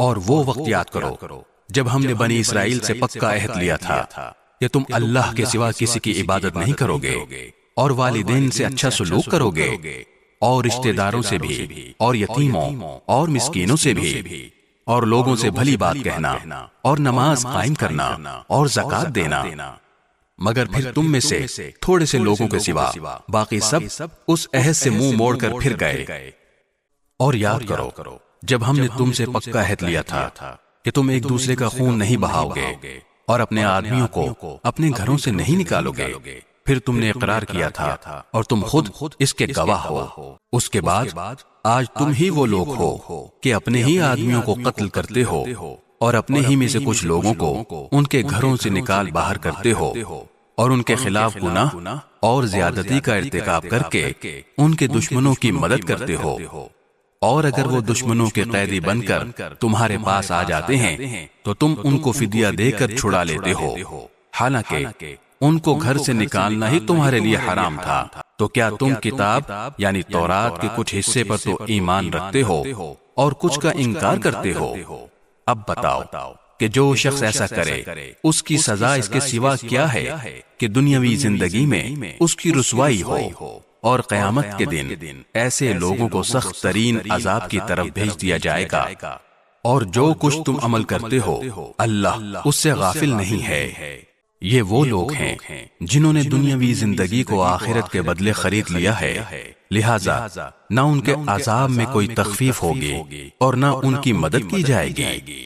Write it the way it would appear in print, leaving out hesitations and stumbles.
اور وہ وقت یاد کرو جب ہم نے بنی اسرائیل سے پکا عہد لیا تھا کہ تم اللہ کے سوا کسی کی عبادت نہیں کرو گے اور والدین سے اچھا سلوک کرو گے اور رشتہ داروں سے بھی اور یتیموں اور مسکینوں سے بھی اور لوگوں سے بھلی بات کہنا اور نماز قائم کرنا اور زکوٰۃ دینا، مگر پھر تم میں سے تھوڑے سے لوگوں کے سوا باقی سب اس عہد سے منہ موڑ کر پھر گئے۔ اور یاد کرو جب ہم نے تم سے پکا عہد لیا تھا کہ تم ایک دوسرے کا خون نہیں بہاؤ گے اور اپنے آدمیوں کو اپنے گھروں سے نہیں نکالو گے، پھر تم نے اقرار کیا تھا اور تم خود اس کے گواہ ہو۔ اس کے بعد آج تم ہی وہ لوگ ہو کہ اپنے ہی آدمیوں کو قتل کرتے ہو اور اپنے ہی میں سے کچھ لوگوں کو ان کے گھروں سے نکال باہر کرتے ہو اور ان کے خلاف گناہ اور زیادتی کا ارتکاب کر کے ان کے دشمنوں کی مدد کرتے ہو، اور اگر وہ دشمنوں کے قیدی بن کر تمہارے پاس آ جاتے ہیں تو تم ان کو فدیہ دے کر چھڑا لیتے ہو، حالانکہ ان کو گھر سے نکالنا ہی تمہارے لیے حرام تھا۔ تو کیا تم کتاب یعنی تورات کے کچھ حصے پر تو ایمان رکھتے ہو اور کچھ کا انکار کرتے ہو؟ اب بتاؤ کہ جو شخص ایسا کرے اس کی سزا اس کے سوا کیا ہے کہ دنیاوی زندگی میں اس کی رسوائی ہو اور قیامت کے دن ایسے لوگوں کو سخت ترین عذاب کی طرف بھیج دیا جائے گا، اور جو کچھ تم عمل کرتے ہو اللہ اس سے غافل نہیں ہے۔ یہ وہ لوگ ہیں جنہوں نے دنیاوی زندگی کو آخرت کے بدلے خرید لیا ہے، لہذا نہ ان کے عذاب میں کوئی تخفیف ہوگی اور نہ ان کی مدد کی جائے گی۔